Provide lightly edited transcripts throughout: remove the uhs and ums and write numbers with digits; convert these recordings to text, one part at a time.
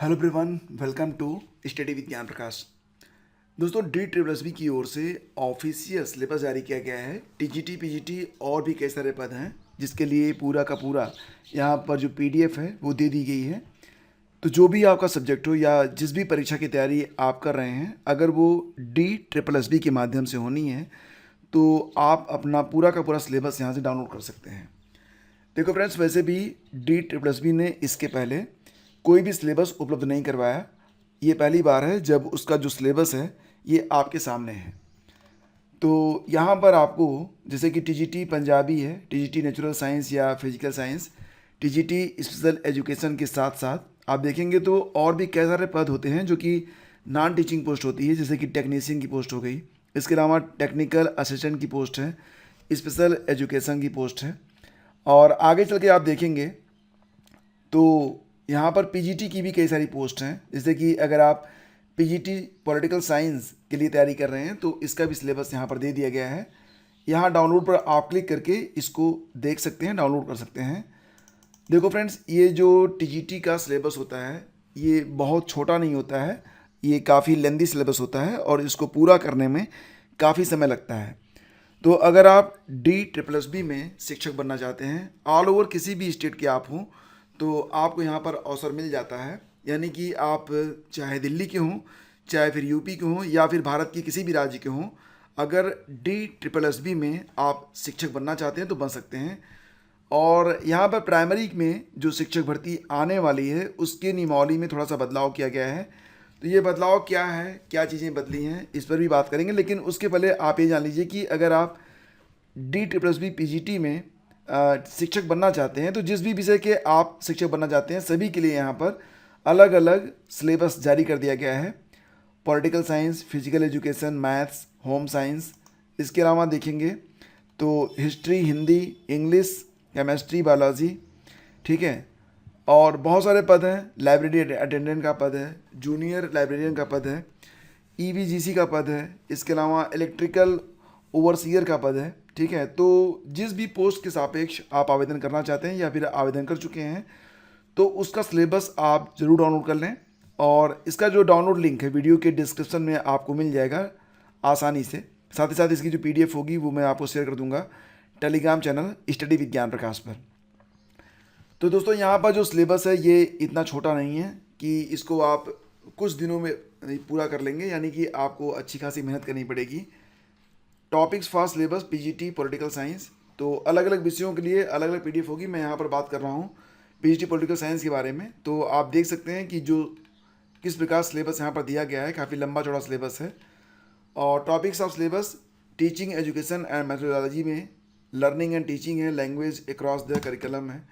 Hello everyone, welcome to study with Gyan Prakash. दोस्तों, D triple S B की ओर से official syllabus जारी किया गया है। टीजीटी, पीजीटी और भी कई सारे पद हैं जिसके लिए पूरा का पूरा यहाँ पर जो पीडीएफ है वो दे दी गई है। तो जो भी आपका सब्जेक्ट हो या जिस भी परीक्षा की तैयारी आप कर रहे हैं, अगर वो डी ट्रिपल एस बी के माध्यम से होनी है तो आप अपना पूरा का पूरा सिलेबस यहाँ से डाउनलोड कर सकते हैं। देखो फ्रेंड्स, वैसे भी डी ट्रिपल एस बी ने इसके पहले कोई भी सिलेबस उपलब्ध नहीं करवाया। ये पहली बार है जब उसका जो सिलेबस है ये आपके सामने है। तो यहाँ पर आपको जैसे कि टीजीटी पंजाबी है, टीजीटी नेचुरल साइंस या physical science, TGT special education के साथ साथ आप देखेंगे तो और भी कई सारे पद होते हैं जो कि नॉन टीचिंग पोस्ट होती है, जैसे कि टेक्नीशियन की पोस्ट हो गई। इसके अलावा टेक्निकल असिस्टेंट की पोस्ट है, स्पेशल एजुकेशन की पोस्ट है। और आगे चल के आप देखेंगे तो यहाँ पर पीजीटी की भी कई सारी पोस्ट हैं, जैसे कि अगर आप पीजीटी पॉलिटिकल साइंस के लिए तैयारी कर रहे हैं तो इसका भी सिलेबस यहाँ पर दे दिया गया है। यहाँ डाउनलोड पर आप क्लिक करके इसको देख सकते हैं, डाउनलोड कर सकते हैं। देखो फ्रेंड्स, ये जो टीजीटी का सिलेबस होता है ये बहुत छोटा नहीं होता है, ये काफ़ी लेंदी सिलेबस होता है और इसको पूरा करने में काफ़ी समय लगता है। तो अगर आप डी ट्रिपल एस बी में शिक्षक बनना चाहते हैं, ऑल ओवर किसी भी स्टेट के आप हों, तो आपको यहाँ पर अवसर मिल जाता है। यानी कि आप चाहे दिल्ली के हों, चाहे फिर यूपी के हों या फिर भारत के किसी भी राज्य के हों, अगर डी ट्रिपल एस बी में आप शिक्षक बनना चाहते हैं तो बन सकते हैं। और यहाँ पर प्राइमरी में जो शिक्षक भर्ती आने वाली है उसके नियमावली में थोड़ा सा बदलाव किया गया है। तो ये बदलाव क्या है, क्या चीज़ें बदली हैं, इस पर भी बात करेंगे। लेकिन उसके पहले आप ये जान लीजिए कि अगर आप D triple S B P G T में शिक्षक बनना चाहते हैं तो जिस भी विषय के आप शिक्षक बनना चाहते हैं सभी के लिए यहाँ पर अलग अलग सिलेबस जारी कर दिया गया है। Political science, physical education, maths, home science. इसके अलावा देखेंगे तो history, Hindi, English, chemistry, biology, ठीक है। और बहुत सारे पद हैं। लाइब्रेरी अटेंडेंट का पद है, जूनियर लाइब्रेरियन का पद है, ईवीजीसी का पद है, इसके अलावा इलेक्ट्रिकल ओवरसीयर का पद है, ठीक है। तो जिस भी पोस्ट के सापेक्ष आप आवेदन करना चाहते हैं या फिर आवेदन कर चुके हैं तो उसका सिलेबस आप ज़रूर डाउनलोड कर लें। और इसका जो डाउनलोड लिंक है वीडियो के डिस्क्रिप्शन में आपको मिल जाएगा आसानी से। साथ ही साथ इसकी जो पीडीएफ होगी वो मैं आपको शेयर कर दूंगा टेलीग्राम चैनल स्टडी विज्ञान प्रकाश पर। तो दोस्तों, यहाँ पर जो सिलेबस है ये इतना छोटा नहीं है कि इसको आप कुछ दिनों में पूरा कर लेंगे, यानी कि आपको अच्छी खासी मेहनत करनी पड़ेगी। Topics for syllabus PGT political science, तो अलग अलग विषयों के लिए अलग अलग पीडीएफ होगी। मैं यहाँ पर बात कर रहा हूँ पीजीटी पॉलिटिकल साइंस के बारे में। तो आप देख सकते हैं कि जो किस प्रकार सिलेबस यहाँ पर दिया गया है, काफ़ी लंबा चौड़ा सिलेबस है। और topics of syllabus teaching, education and methodology में लर्निंग एंड टीचिंग है, लैंग्वेज अक्रॉस द करिकुलम है,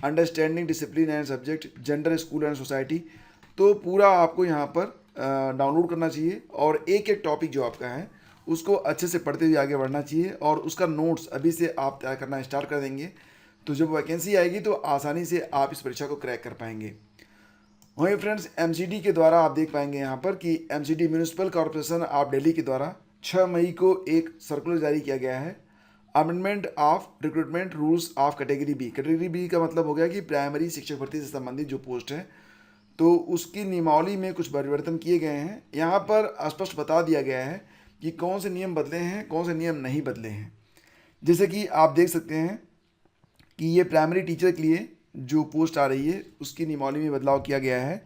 understanding discipline and subject, gender, school and society. तो पूरा आपको यहाँ पर डाउनलोड करना चाहिए और एक एक टॉपिक जो आपका है उसको अच्छे से पढ़ते हुए आगे बढ़ना चाहिए। और उसका नोट्स अभी से आप तैयार करना स्टार्ट कर देंगे तो जब वैकेंसी आएगी तो आसानी से आप इस परीक्षा को क्रैक कर पाएंगे। वहीं फ्रेंड्स, एमसीडी के द्वारा आप देख पाएंगे यहाँ पर कि MCD municipal corporation of Delhi के द्वारा 6 मई को एक सर्कुलर जारी किया गया है, amendment of recruitment rules of category B. Category B का मतलब हो गया कि प्राइमरी शिक्षक भर्ती से संबंधित जो पोस्ट है तो उसकी नियमावली में कुछ परिवर्तन किए गए हैं। यहाँ पर स्पष्ट बता दिया गया है कि कौन से नियम बदले हैं, कौन से नियम नहीं बदले हैं। जैसे कि आप देख सकते हैं कि ये प्राइमरी टीचर के लिए जो पोस्ट आ रही है उसकी नियमावली में बदलाव किया गया है।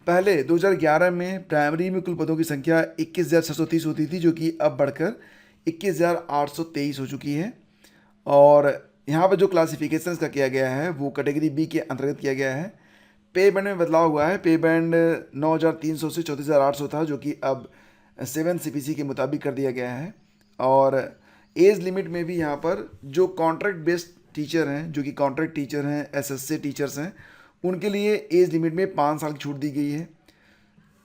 पहले 2011 में प्राइमरी में कुल पदों की संख्या 21,630 होती थी, जो कि अब बढ़कर 21,823 हो चुकी है। और यहाँ पर जो क्लासिफिकेशन का किया गया है वो कैटेगरी बी के अंतर्गत किया गया है। पे बैंड में बदलाव हुआ है। पे बैंड 9,300 से 34,800 था, जो कि अब 7 CPC के मुताबिक कर दिया गया है। और एज लिमिट में भी यहाँ पर जो कॉन्ट्रैक्ट बेस्ड टीचर हैं, जो कि कॉन्ट्रैक्ट टीचर हैं, एसएससी टीचर्स हैं, उनके लिए एज लिमिट में 5 साल की छूट दी गई है।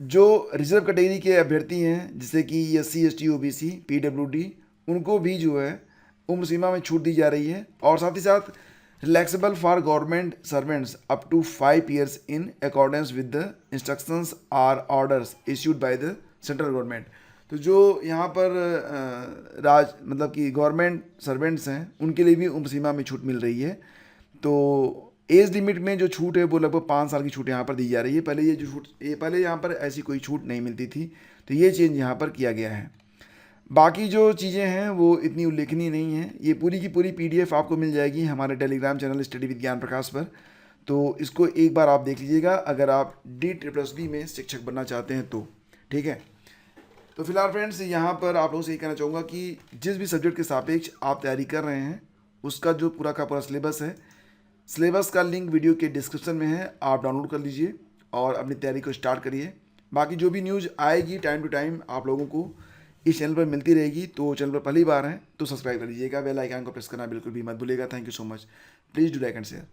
जो रिजर्व कैटेगरी के अभ्यर्थी हैं जैसे कि SC ST OBC PWD, उनको भी जो है उम्र सीमा में छूट दी जा रही है। और साथ ही साथ relaxable for government servants up to 5 years in accordance with the instructions or orders issued by the central government. तो जो यहाँ पर मतलब कि गवर्नमेंट सर्वेंट्स हैं उनके लिए भी उम्र सीमा में छूट मिल रही है। तो एज लिमिट में जो छूट है वो लगभग 5 साल की छूट यहाँ पर दी जा रही है। पहले पहले यहाँ पर ऐसी कोई छूट नहीं मिलती थी, तो ये चेंज यहाँ पर किया गया है। बाकी जो चीज़ें हैं वो इतनी उल्लेखनीय नहीं हैं। ये पूरी की पूरी PDF आपको मिल जाएगी हमारे Telegram channel study with Gyan प्रकाश पर, तो इसको एक बार आप देख लीजिएगा अगर आप DSSB में शिक्षक बनना चाहते हैं तो। ठीक है, तो फिलहाल फ्रेंड्स यहाँ पर आप लोगों से ये कहना चाहूँगा कि जिस भी सब्जेक्ट के सापेक्ष आप तैयारी कर रहे हैं उसका जो पूरा का पूरा सिलेबस है, सिलेबस का लिंक वीडियो के डिस्क्रिप्शन में है, आप डाउनलोड कर लीजिए और अपनी तैयारी को स्टार्ट करिए। बाकी जो भी न्यूज़ आएगी टाइम टू टाइम आप लोगों को इस चैनल पर मिलती रहेगी। तो चैनल पर पहली बार हैं तो सब्सक्राइब कर लीजिएगा, बेल आइकन को प्रेस करना बिल्कुल भी मत भूलिएगा। Thank you so much, please do like and share.